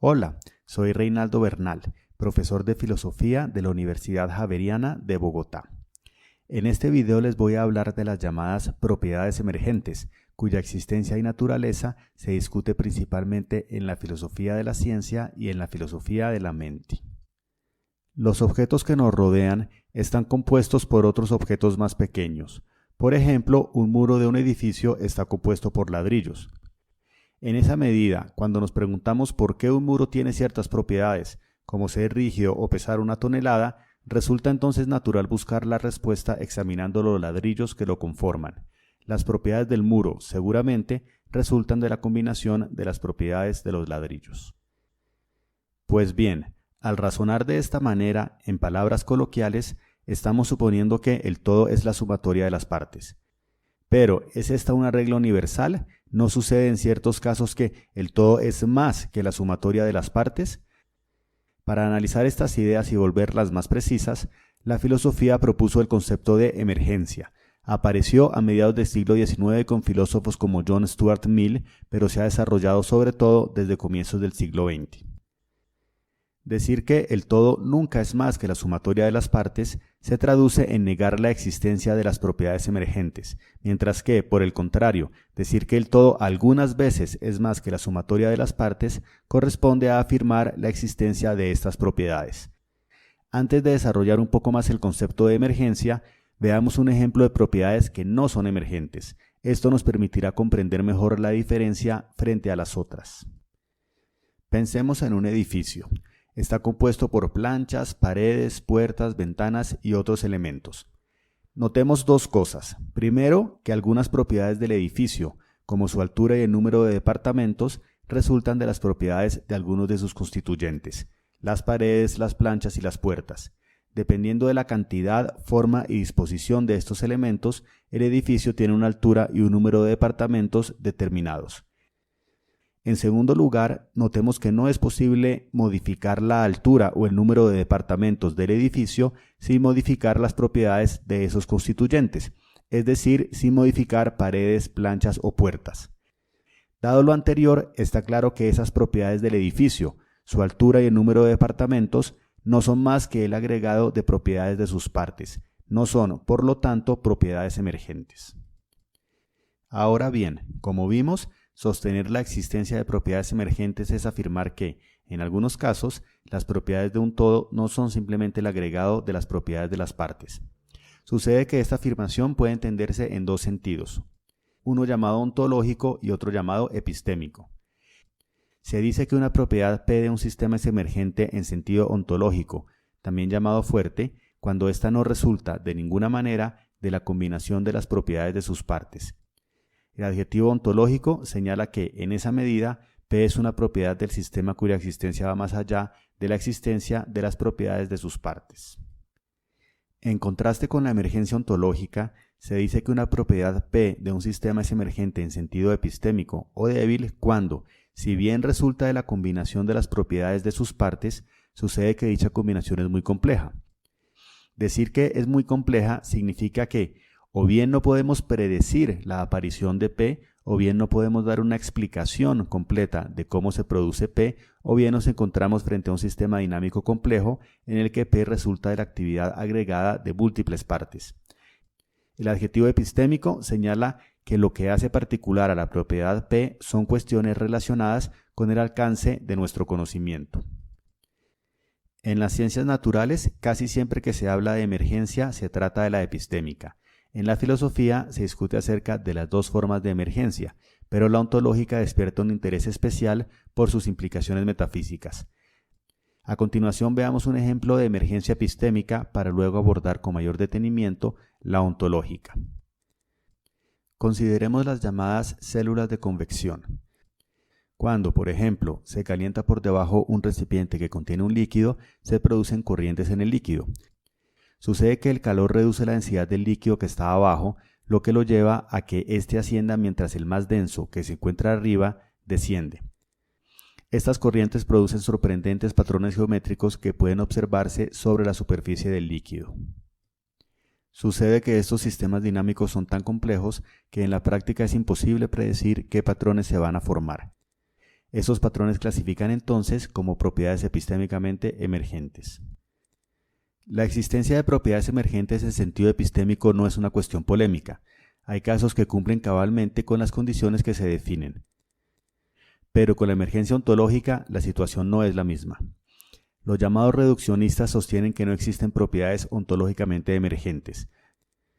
Hola, soy Reinaldo Bernal, profesor de Filosofía de la Universidad Javeriana de Bogotá. En este video les voy a hablar de las llamadas propiedades emergentes, cuya existencia y naturaleza se discute principalmente en la filosofía de la ciencia y en la filosofía de la mente. Los objetos que nos rodean están compuestos por otros objetos más pequeños. Por ejemplo, un muro de un edificio está compuesto por ladrillos. En esa medida, cuando nos preguntamos por qué un muro tiene ciertas propiedades, como ser rígido o pesar 1 tonelada, resulta entonces natural buscar la respuesta examinando los ladrillos que lo conforman. Las propiedades del muro, seguramente, resultan de la combinación de las propiedades de los ladrillos. Pues bien, al razonar de esta manera, en palabras coloquiales, estamos suponiendo que el todo es la sumatoria de las partes. Pero, ¿es esta una regla universal? ¿No sucede en ciertos casos que el todo es más que la sumatoria de las partes? Para analizar estas ideas y volverlas más precisas, la filosofía propuso el concepto de emergencia. Apareció a mediados del siglo XIX con filósofos como John Stuart Mill, pero se ha desarrollado sobre todo desde comienzos del siglo XX. Decir que el todo nunca es más que la sumatoria de las partes se traduce en negar la existencia de las propiedades emergentes, mientras que, por el contrario, decir que el todo algunas veces es más que la sumatoria de las partes corresponde a afirmar la existencia de estas propiedades. Antes de desarrollar un poco más el concepto de emergencia, veamos un ejemplo de propiedades que no son emergentes. Esto nos permitirá comprender mejor la diferencia frente a las otras. Pensemos en un edificio. Está compuesto por planchas, paredes, puertas, ventanas y otros elementos. Notemos dos cosas. Primero, que algunas propiedades del edificio, como su altura y el número de departamentos, resultan de las propiedades de algunos de sus constituyentes, las paredes, las planchas y las puertas. Dependiendo de la cantidad, forma y disposición de estos elementos, el edificio tiene una altura y un número de departamentos determinados. En segundo lugar, notemos que no es posible modificar la altura o el número de departamentos del edificio sin modificar las propiedades de esos constituyentes, es decir, sin modificar paredes, planchas o puertas. Dado lo anterior, está claro que esas propiedades del edificio, su altura y el número de departamentos, no son más que el agregado de propiedades de sus partes, no son, por lo tanto, propiedades emergentes. Ahora bien, como vimos, sostener la existencia de propiedades emergentes es afirmar que, en algunos casos, las propiedades de un todo no son simplemente el agregado de las propiedades de las partes. Sucede que esta afirmación puede entenderse en dos sentidos, uno llamado ontológico y otro llamado epistémico. Se dice que una propiedad P de un sistema es emergente en sentido ontológico, también llamado fuerte, cuando ésta no resulta de ninguna manera de la combinación de las propiedades de sus partes. El adjetivo ontológico señala que, en esa medida, P es una propiedad del sistema cuya existencia va más allá de la existencia de las propiedades de sus partes. En contraste con la emergencia ontológica, se dice que una propiedad P de un sistema es emergente en sentido epistémico o débil cuando, si bien resulta de la combinación de las propiedades de sus partes, sucede que dicha combinación es muy compleja. Decir que es muy compleja significa que, o bien no podemos predecir la aparición de P, o bien no podemos dar una explicación completa de cómo se produce P, o bien nos encontramos frente a un sistema dinámico complejo en el que P resulta de la actividad agregada de múltiples partes. El adjetivo epistémico señala que lo que hace particular a la propiedad P son cuestiones relacionadas con el alcance de nuestro conocimiento. En las ciencias naturales, casi siempre que se habla de emergencia se trata de la epistémica. En la filosofía se discute acerca de las dos formas de emergencia, pero la ontológica despierta un interés especial por sus implicaciones metafísicas. A continuación veamos un ejemplo de emergencia epistémica para luego abordar con mayor detenimiento la ontológica. Consideremos las llamadas células de convección. Cuando, por ejemplo, se calienta por debajo un recipiente que contiene un líquido, se producen corrientes en el líquido. Sucede que el calor reduce la densidad del líquido que está abajo, lo que lo lleva a que éste ascienda mientras el más denso, que se encuentra arriba, desciende. Estas corrientes producen sorprendentes patrones geométricos que pueden observarse sobre la superficie del líquido. Sucede que estos sistemas dinámicos son tan complejos que en la práctica es imposible predecir qué patrones se van a formar. Esos patrones clasifican entonces como propiedades epistémicamente emergentes. La existencia de propiedades emergentes en sentido epistémico no es una cuestión polémica. Hay casos que cumplen cabalmente con las condiciones que se definen. Pero con la emergencia ontológica la situación no es la misma. Los llamados reduccionistas sostienen que no existen propiedades ontológicamente emergentes.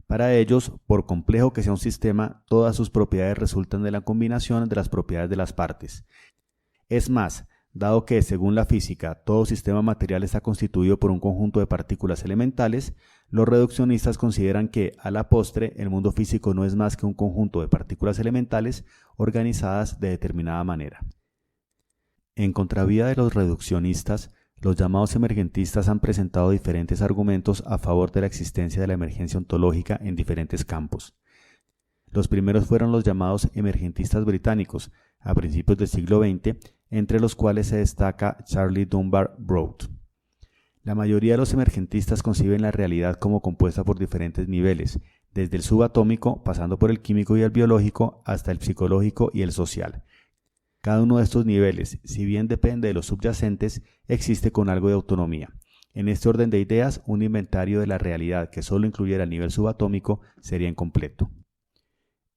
Para ellos, por complejo que sea un sistema, todas sus propiedades resultan de la combinación de las propiedades de las partes. Es más, dado que, según la física, todo sistema material está constituido por un conjunto de partículas elementales, los reduccionistas consideran que, a la postre, el mundo físico no es más que un conjunto de partículas elementales organizadas de determinada manera. En contravía de los reduccionistas, los llamados emergentistas han presentado diferentes argumentos a favor de la existencia de la emergencia ontológica en diferentes campos. Los primeros fueron los llamados emergentistas británicos, a principios del siglo XX, entre los cuales se destaca Charlie Dunbar Broad. La mayoría de los emergentistas conciben la realidad como compuesta por diferentes niveles, desde el subatómico, pasando por el químico y el biológico, hasta el psicológico y el social. Cada uno de estos niveles, si bien depende de los subyacentes, existe con algo de autonomía. En este orden de ideas, un inventario de la realidad que solo incluyera el nivel subatómico sería incompleto.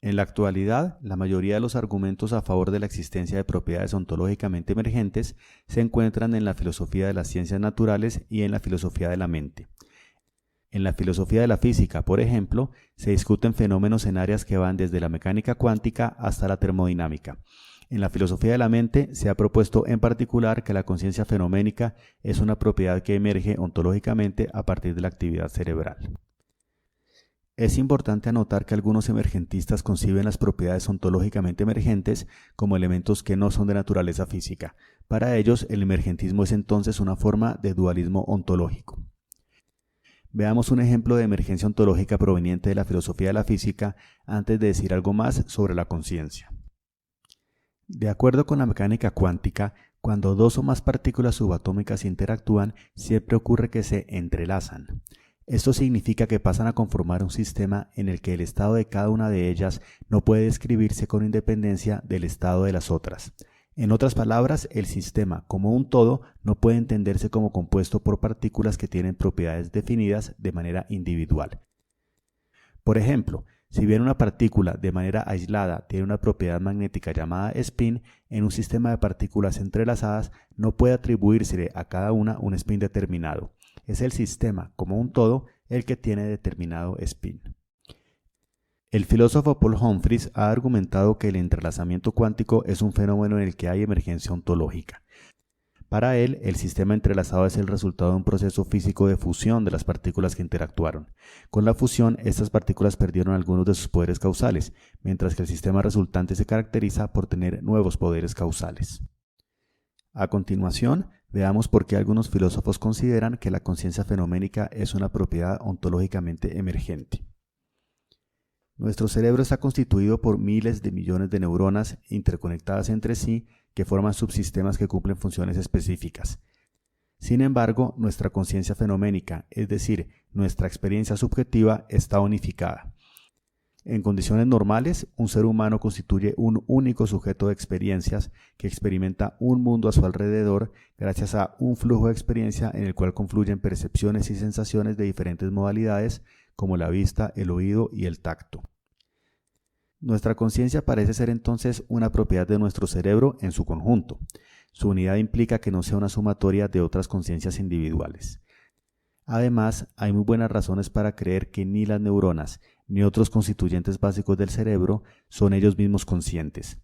En la actualidad, la mayoría de los argumentos a favor de la existencia de propiedades ontológicamente emergentes se encuentran en la filosofía de las ciencias naturales y en la filosofía de la mente. En la filosofía de la física, por ejemplo, se discuten fenómenos en áreas que van desde la mecánica cuántica hasta la termodinámica. En la filosofía de la mente se ha propuesto en particular que la conciencia fenoménica es una propiedad que emerge ontológicamente a partir de la actividad cerebral. Es importante anotar que algunos emergentistas conciben las propiedades ontológicamente emergentes como elementos que no son de naturaleza física. Para ellos, el emergentismo es entonces una forma de dualismo ontológico. Veamos un ejemplo de emergencia ontológica proveniente de la filosofía de la física antes de decir algo más sobre la conciencia. De acuerdo con la mecánica cuántica, cuando dos o más partículas subatómicas interactúan, siempre ocurre que se entrelazan. Esto significa que pasan a conformar un sistema en el que el estado de cada una de ellas no puede describirse con independencia del estado de las otras. En otras palabras, el sistema, como un todo, no puede entenderse como compuesto por partículas que tienen propiedades definidas de manera individual. Por ejemplo, si bien una partícula de manera aislada tiene una propiedad magnética llamada spin, en un sistema de partículas entrelazadas no puede atribuírsele a cada una un spin determinado. Es el sistema, como un todo, el que tiene determinado spin. El filósofo Paul Humphreys ha argumentado que el entrelazamiento cuántico es un fenómeno en el que hay emergencia ontológica. Para él, el sistema entrelazado es el resultado de un proceso físico de fusión de las partículas que interactuaron. Con la fusión, estas partículas perdieron algunos de sus poderes causales, mientras que el sistema resultante se caracteriza por tener nuevos poderes causales. A continuación, veamos por qué algunos filósofos consideran que la conciencia fenoménica es una propiedad ontológicamente emergente. Nuestro cerebro está constituido por miles de millones de neuronas interconectadas entre sí que forman subsistemas que cumplen funciones específicas. Sin embargo, nuestra conciencia fenoménica, es decir, nuestra experiencia subjetiva, está unificada. En condiciones normales, un ser humano constituye un único sujeto de experiencias que experimenta un mundo a su alrededor gracias a un flujo de experiencia en el cual confluyen percepciones y sensaciones de diferentes modalidades como la vista, el oído y el tacto. Nuestra conciencia parece ser entonces una propiedad de nuestro cerebro en su conjunto. Su unidad implica que no sea una sumatoria de otras conciencias individuales. Además, hay muy buenas razones para creer que ni las neuronas ni otros constituyentes básicos del cerebro son ellos mismos conscientes.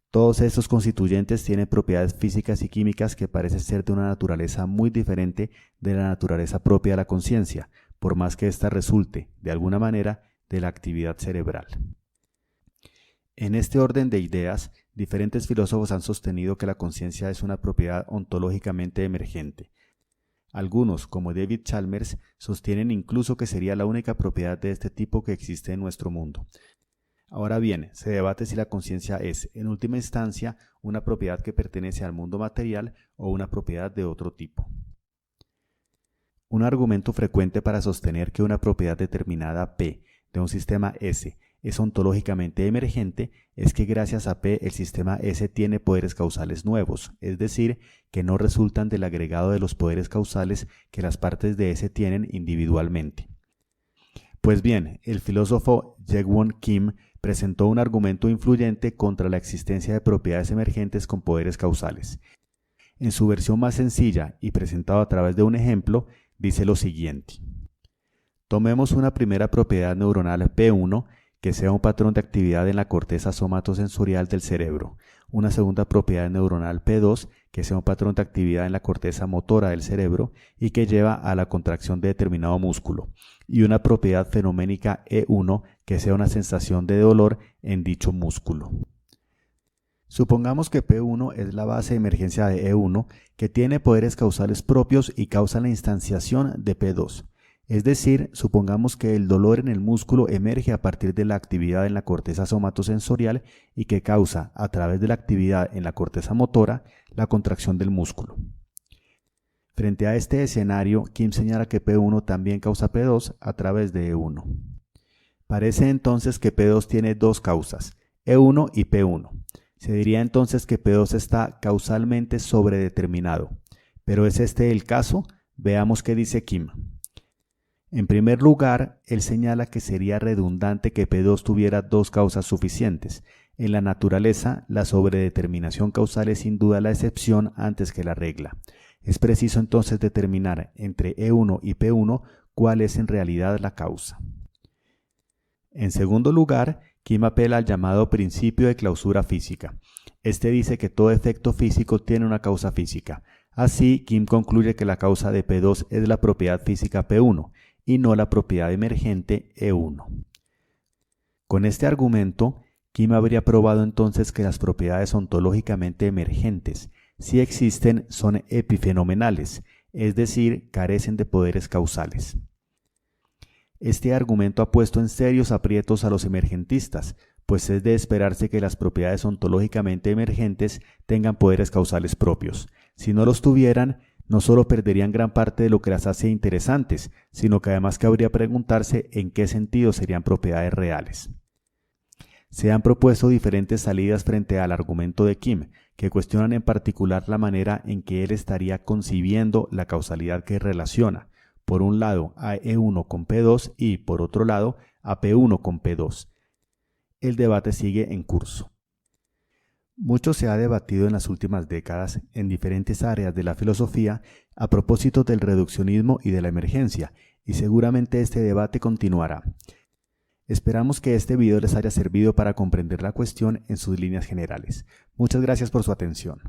Todos estos constituyentes tienen propiedades físicas y químicas que parecen ser de una naturaleza muy diferente de la naturaleza propia de la conciencia, por más que ésta resulte, de alguna manera, de la actividad cerebral. En este orden de ideas, diferentes filósofos han sostenido que la conciencia es una propiedad ontológicamente emergente. Algunos, como David Chalmers, sostienen incluso que sería la única propiedad de este tipo que existe en nuestro mundo. Ahora bien, se debate si la conciencia es, en última instancia, una propiedad que pertenece al mundo material o una propiedad de otro tipo. Un argumento frecuente para sostener que una propiedad determinada P de un sistema S es ontológicamente emergente es que gracias a P el sistema S tiene poderes causales nuevos, es decir, que no resultan del agregado de los poderes causales que las partes de S tienen individualmente. Pues bien, el filósofo Jae-Won Kim presentó un argumento influyente contra la existencia de propiedades emergentes con poderes causales. En su versión más sencilla y presentado a través de un ejemplo, dice lo siguiente. Tomemos una primera propiedad neuronal P1 que sea un patrón de actividad en la corteza somatosensorial del cerebro, una segunda propiedad neuronal P2 que sea un patrón de actividad en la corteza motora del cerebro y que lleva a la contracción de determinado músculo, y una propiedad fenoménica E1 que sea una sensación de dolor en dicho músculo. Supongamos que P1 es la base de emergencia de E1 que tiene poderes causales propios y causa la instanciación de P2. Es decir, supongamos que el dolor en el músculo emerge a partir de la actividad en la corteza somatosensorial y que causa, a través de la actividad en la corteza motora, la contracción del músculo. Frente a este escenario, Kim señala que P1 también causa P2 a través de E1. Parece entonces que P2 tiene dos causas, E1 y P1. Se diría entonces que P2 está causalmente sobredeterminado. ¿Pero es este el caso? Veamos qué dice Kim. En primer lugar, él señala que sería redundante que P2 tuviera dos causas suficientes. En la naturaleza, la sobredeterminación causal es sin duda la excepción antes que la regla. Es preciso entonces determinar entre E1 y P1 cuál es en realidad la causa. En segundo lugar, Kim apela al llamado principio de clausura física. Este dice que todo efecto físico tiene una causa física. Así, Kim concluye que la causa de P2 es la propiedad física P1 y no la propiedad emergente E1. Con este argumento, Kim habría probado entonces que las propiedades ontológicamente emergentes, si existen, son epifenomenales, es decir, carecen de poderes causales. Este argumento ha puesto en serios aprietos a los emergentistas, pues es de esperarse que las propiedades ontológicamente emergentes tengan poderes causales propios. Si no los tuvieran, no solo perderían gran parte de lo que las hace interesantes, sino que además cabría preguntarse en qué sentido serían propiedades reales. Se han propuesto diferentes salidas frente al argumento de Kim, que cuestionan en particular la manera en que él estaría concibiendo la causalidad que relaciona, por un lado, a E1 con P2 y, por otro lado, a P1 con P2. El debate sigue en curso. Mucho se ha debatido en las últimas décadas en diferentes áreas de la filosofía a propósito del reduccionismo y de la emergencia, y seguramente este debate continuará. Esperamos que este video les haya servido para comprender la cuestión en sus líneas generales. Muchas gracias por su atención.